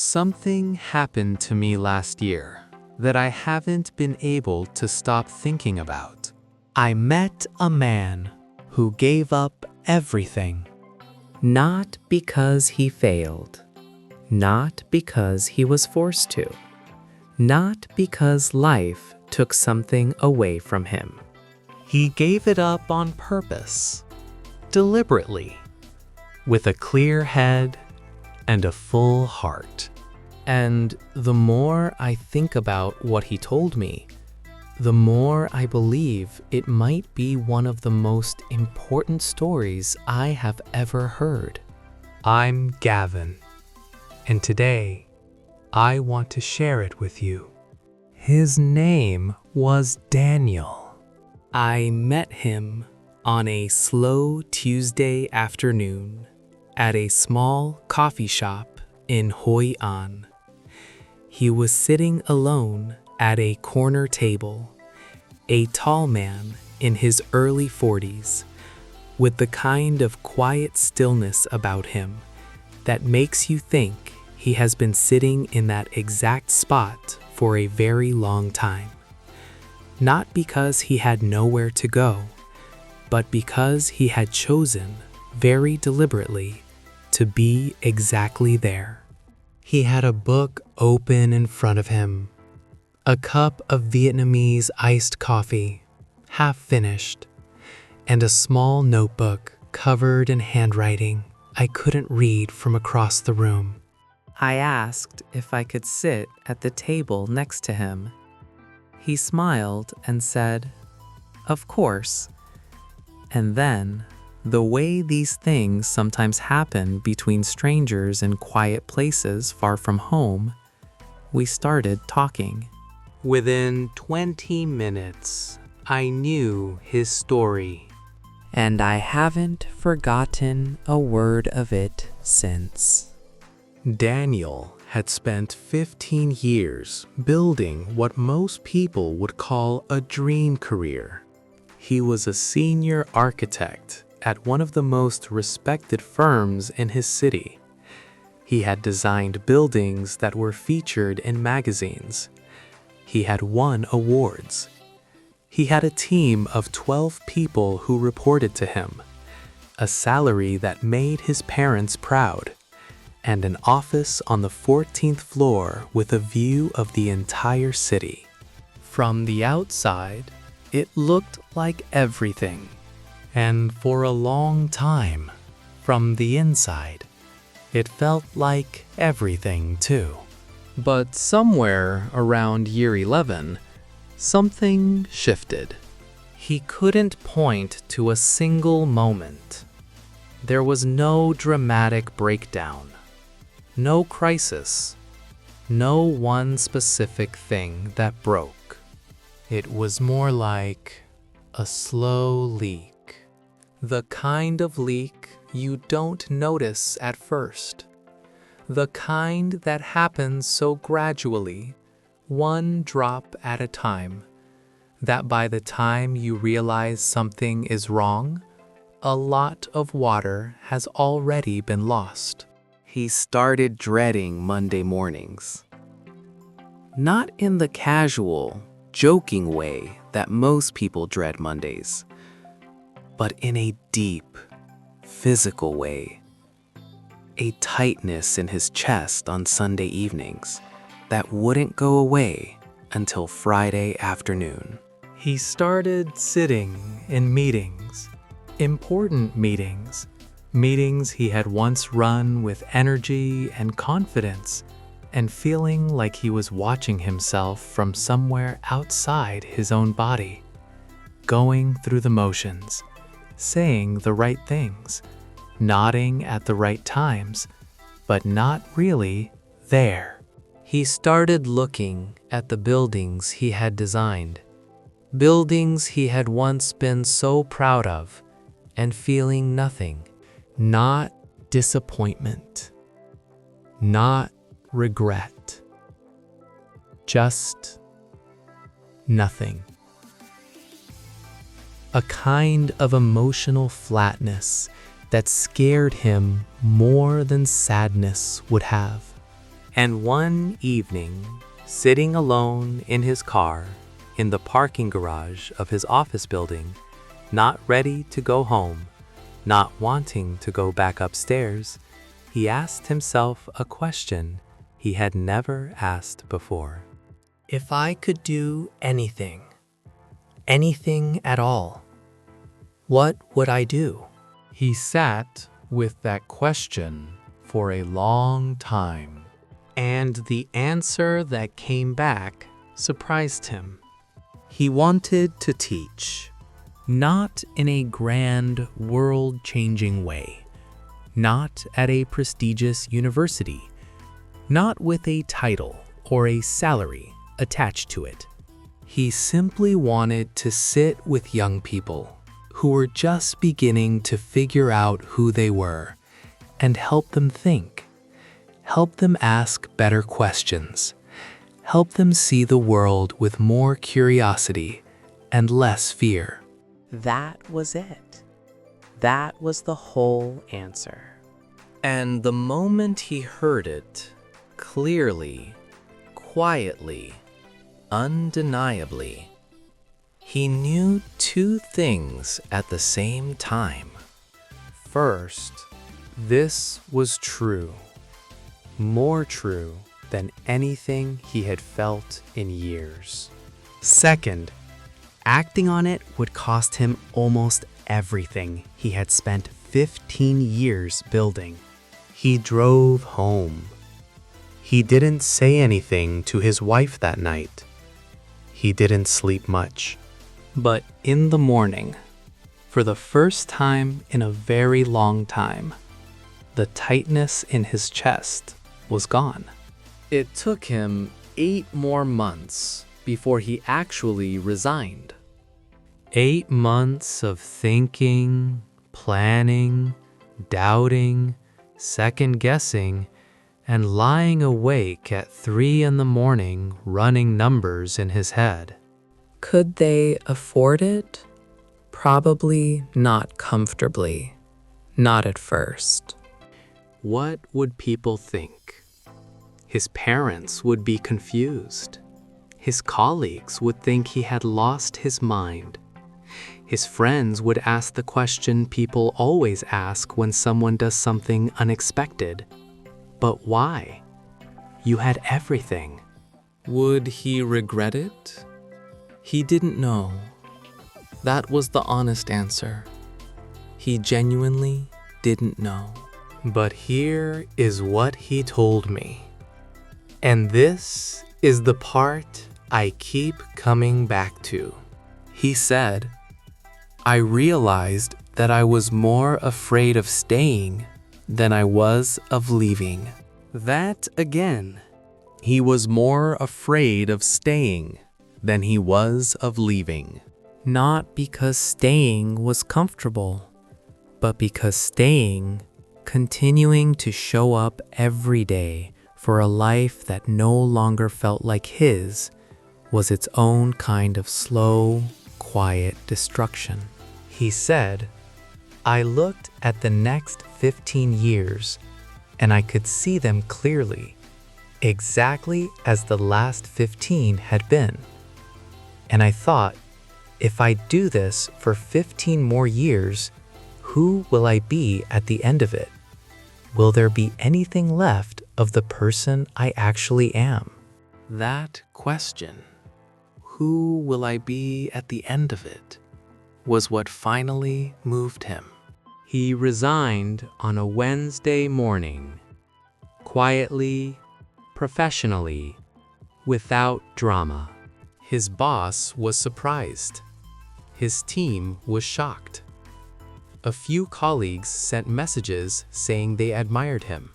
Something happened to me last year that I haven't been able to stop thinking about. I met a man who gave up everything. Not because he failed. Not because he was forced to. Not because life took something away from him. He gave it up on purpose, deliberately, with a clear head and a full heart. And the more I think about what he told me, the more I believe it might be one of the most important stories I have ever heard. I'm Gavin, and today I want to share it with you. His name was Daniel. I met him on a slow Tuesday afternoon at a small coffee shop in Hoi An. He was sitting alone at a corner table, a tall man in his early 40s, with the kind of quiet stillness about him that makes you think he has been sitting in that exact spot for a very long time. Not because he had nowhere to go, but because he had chosen very deliberately to be exactly there. He had a book open in front of him, a cup of Vietnamese iced coffee, half finished, and a small notebook covered in handwriting I couldn't read from across the room. I asked if I could sit at the table next to him. He smiled and said, "Of course." And then, the way these things sometimes happen between strangers in quiet places far from home, we started talking. Within 20 minutes, I knew his story. And I haven't forgotten a word of it since. Daniel had spent 15 years building what most people would call a dream career. He was a senior architect at one of the most respected firms in his city. He had designed buildings that were featured in magazines. He had won awards. He had a team of 12 people who reported to him, a salary that made his parents proud, and an office on the 14th floor with a view of the entire city. From the outside, it looked like everything. And for a long time, from the inside, it felt like everything too. But somewhere around year 11, something shifted. He couldn't point to a single moment. There was no dramatic breakdown, no crisis, no one specific thing that broke. It was more like a slow leak. The kind of leak you don't notice at first. The kind that happens so gradually, one drop at a time, that by the time you realize something is wrong, a lot of water has already been lost. He started dreading Monday mornings. Not in the casual, joking way that most people dread Mondays, but in a deep, physical way. A tightness in his chest on Sunday evenings that wouldn't go away until Friday afternoon. He started sitting in meetings, important meetings, meetings he had once run with energy and confidence, and feeling like he was watching himself from somewhere outside his own body, going through the motions, saying the right things, nodding at the right times, but not really there. He started looking at the buildings he had designed, buildings he had once been so proud of, and feeling nothing, not disappointment, not regret, just nothing. A kind of emotional flatness that scared him more than sadness would have. And one evening, sitting alone in his car in the parking garage of his office building, not ready to go home, not wanting to go back upstairs, he asked himself a question he had never asked before. If I could do anything at all, what would I do? He sat with that question for a long time. And the answer that came back surprised him. He wanted to teach, not in a grand, world-changing way, not at a prestigious university, not with a title or a salary attached to it. He simply wanted to sit with young people who were just beginning to figure out who they were and help them think, help them ask better questions, help them see the world with more curiosity and less fear. That was it. That was the whole answer. And the moment he heard it, clearly, quietly, undeniably, he knew two things at the same time. First, this was true, more true than anything he had felt in years. Second, acting on it would cost him almost everything he had spent 15 years building. He drove home. He didn't say anything to his wife that night. He didn't sleep much. But in the morning, for the first time in a very long time, the tightness in his chest was gone. It took him 8 more months before he actually resigned. 8 months of thinking, planning, doubting, second-guessing, and lying awake at 3 a.m. running numbers in his head. Could they afford it? Probably not comfortably. Not at first. What would people think? His parents would be confused. His colleagues would think he had lost his mind. His friends would ask the question people always ask when someone does something unexpected. But why? You had everything. Would he regret it? He didn't know. That was the honest answer. He genuinely didn't know. But here is what he told me. And this is the part I keep coming back to. He said, I realized that I was more afraid of staying than I was of leaving. That again. He was more afraid of staying than he was of leaving. Not because staying was comfortable, but because staying, continuing to show up every day for a life that no longer felt like his, was its own kind of slow, quiet destruction. He said, I looked at the next 15 years and I could see them clearly, exactly as the last 15 had been. And I thought, if I do this for 15 more years, who will I be at the end of it? Will there be anything left of the person I actually am? That question, who will I be at the end of it, was what finally moved him. He resigned on a Wednesday morning, quietly, professionally, without drama. His boss was surprised. His team was shocked. A few colleagues sent messages saying they admired him.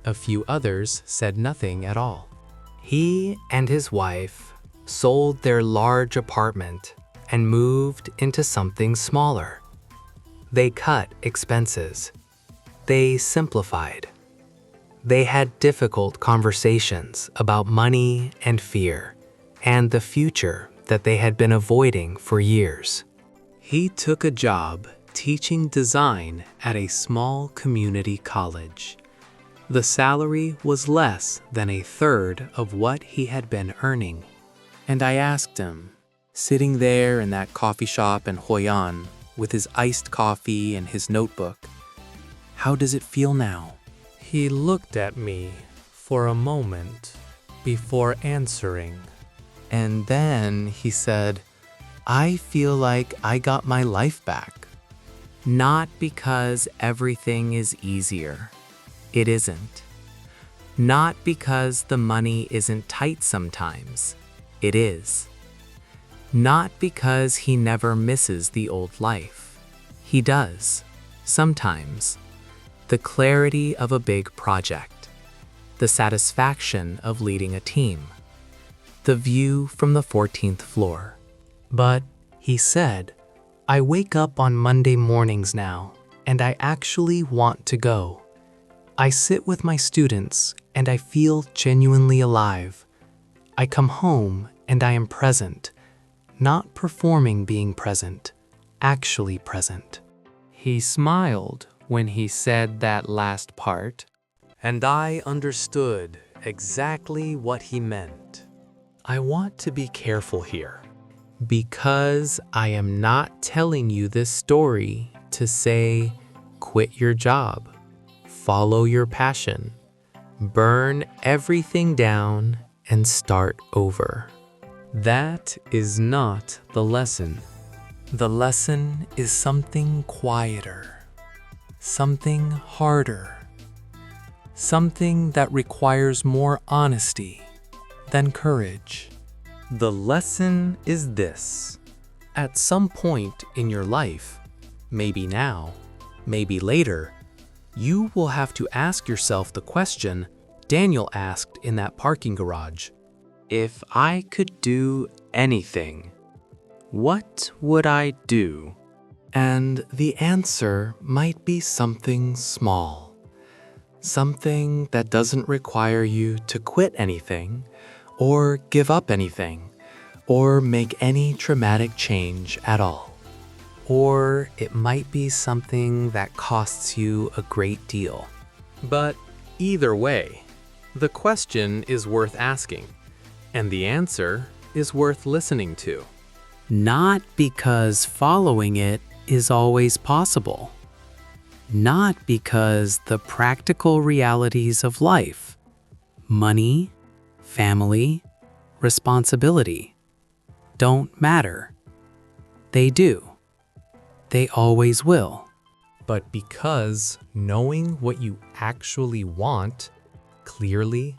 A few others said nothing at all. He and his wife sold their large apartment and moved into something smaller. They cut expenses. They simplified. They had difficult conversations about money and fear and the future that they had been avoiding for years. He took a job teaching design at a small community college. The salary was less than a third of what he had been earning. And I asked him, sitting there in that coffee shop in Hoi An with his iced coffee and his notebook, "How does it feel now?" He looked at me for a moment before answering. And then he said, "I feel like I got my life back." Not because everything is easier. It isn't. Not because the money isn't tight sometimes. It is. Not because he never misses the old life. He does, sometimes. The clarity of a big project. The satisfaction of leading a team. The view from the 14th floor. But, he said, "I wake up on Monday mornings now, and I actually want to go. I sit with my students, and I feel genuinely alive. I come home, and I am present, not performing being present, actually present." He smiled when he said that last part, and I understood exactly what he meant. I want to be careful here, because I am not telling you this story to say, quit your job, follow your passion, burn everything down, and start over. That is not the lesson. The lesson is something quieter, something harder, something that requires more honesty than courage. The lesson is this. At some point in your life, maybe now, maybe later, you will have to ask yourself the question Daniel asked in that parking garage. If I could do anything, what would I do? And the answer might be something small. Something that doesn't require you to quit anything, or give up anything, or make any dramatic change at all. Or it might be something that costs you a great deal. But either way, the question is worth asking, and the answer is worth listening to. Not because following it is always possible. Not because the practical realities of life, money, family, responsibility, don't matter. They do. They always will. But because knowing what you actually want, clearly,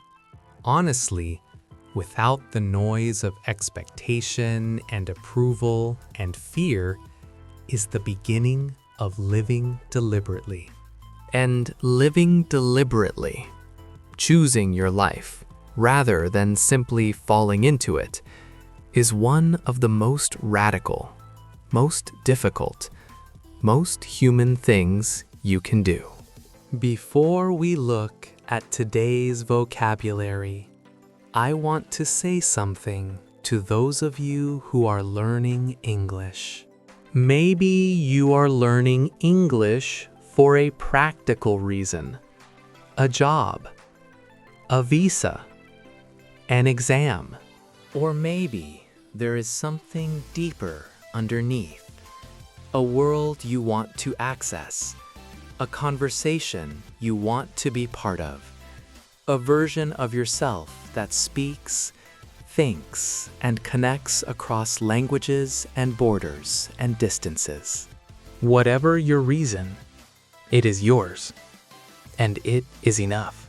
honestly, without the noise of expectation and approval and fear, is the beginning of living deliberately. And living deliberately, choosing your life, rather than simply falling into it, is one of the most radical, most difficult, most human things you can do. Before we look at today's vocabulary, I want to say something to those of you who are learning English. Maybe you are learning English for a practical reason, a job, a visa, an exam, or maybe there is something deeper underneath, a world you want to access, a conversation you want to be part of, a version of yourself that speaks, thinks, and connects across languages and borders and distances. Whatever your reason, it is yours, and it is enough.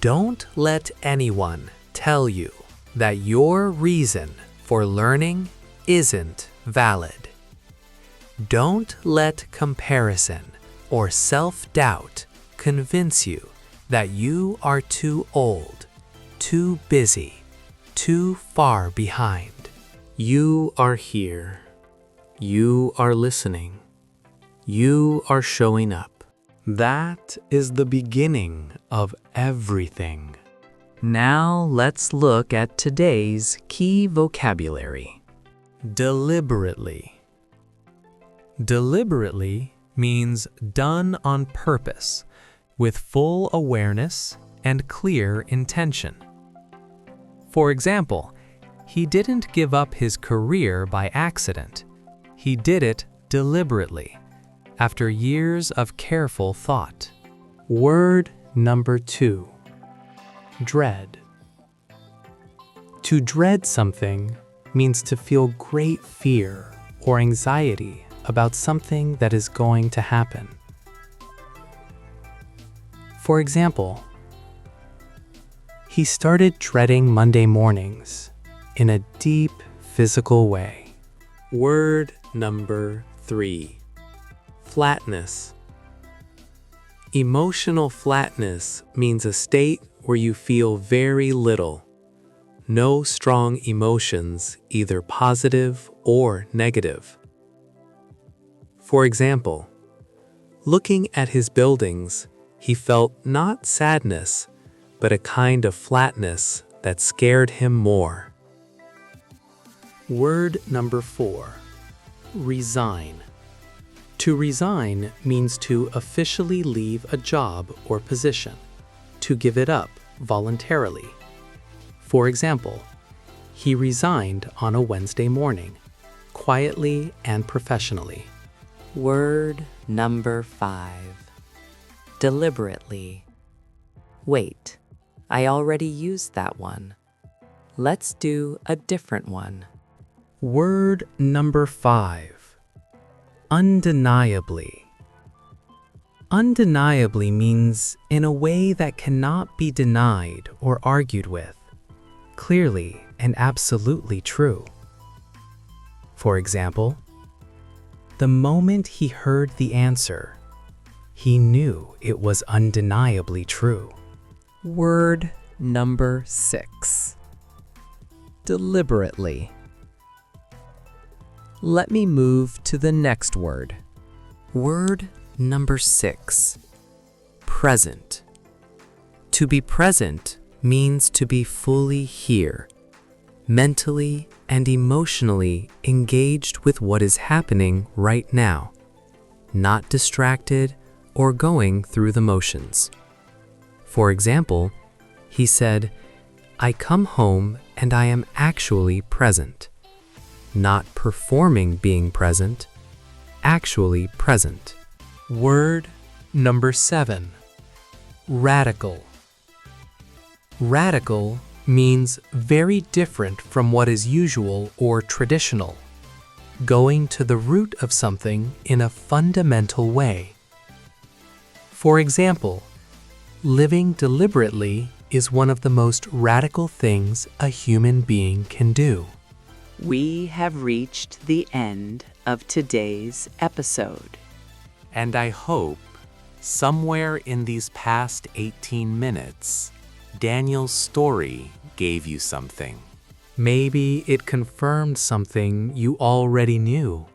Don't let anyone tell you that your reason for learning isn't valid. Don't let comparison or self-doubt convince you that you are too old, too busy, too far behind. You are here. You are listening. You are showing up. That is the beginning of everything. Now let's look at today's key vocabulary. Deliberately. Deliberately means done on purpose, with full awareness and clear intention. For example, he didn't give up his career by accident. He did it deliberately, after years of careful thought. Word number 2. Dread. To dread something means to feel great fear or anxiety about something that is going to happen. For example, he started dreading Monday mornings in a deep physical way. Word number 3. Flatness. Emotional flatness means a state where you feel very little. No strong emotions, either positive or negative. For example, looking at his buildings, he felt not sadness, but a kind of flatness that scared him more. Word number 4. Resign. To resign means to officially leave a job or position, to give it up voluntarily. For example, he resigned on a Wednesday morning, quietly and professionally. Word number 5. Deliberately. Wait, I already used that one. Let's do a different one. Word number 5. Undeniably. Undeniably means in a way that cannot be denied or argued with. Clearly and absolutely true. For example, the moment he heard the answer, he knew it was undeniably true. Word number 6. Deliberately. Let me move to the next word. Word number 6. Present. To be present means to be fully here, mentally and emotionally engaged with what is happening right now, not distracted or going through the motions. For example, he said, I come home and I am actually present. Not performing being present, actually present. Word number 7. Radical. Radical means very different from what is usual or traditional, going to the root of something in a fundamental way. For example, living deliberately is one of the most radical things a human being can do. We have reached the end of today's episode. And I hope, somewhere in these past 18 minutes, Daniel's story gave you something. Maybe it confirmed something you already knew.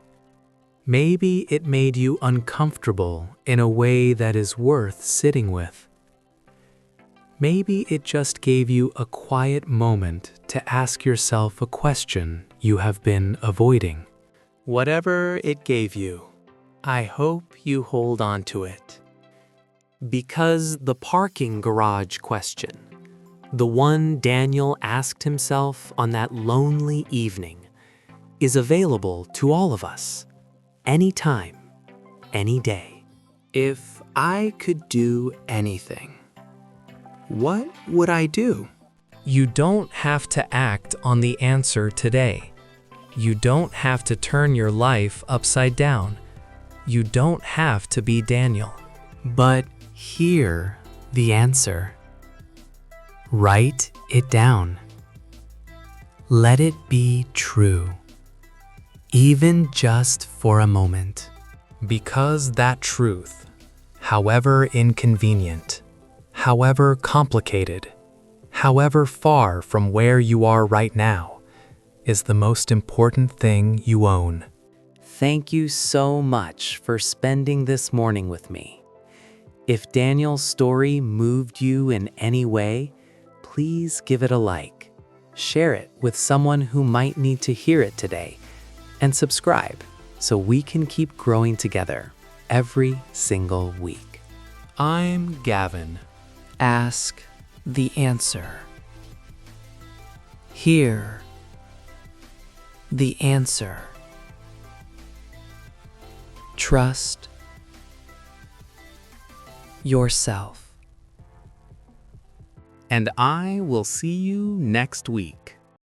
Maybe it made you uncomfortable in a way that is worth sitting with. Maybe it just gave you a quiet moment to ask yourself a question you have been avoiding. Whatever it gave you, I hope you hold on to it. Because the parking garage question, the one Daniel asked himself on that lonely evening, is available to all of us, anytime, any day. If I could do anything, what would I do? You don't have to act on the answer today. You don't have to turn your life upside down. You don't have to be Daniel. But hear the answer. Write it down. Let it be true, even just for a moment. Because that truth, however inconvenient, however complicated, however far from where you are right now, is the most important thing you own. Thank you so much for spending this morning with me. If Daniel's story moved you in any way, please give it a like, share it with someone who might need to hear it today, and subscribe so we can keep growing together every single week. I'm Gavin. Ask the answer. Hear the answer. Trust yourself. And I will see you next week.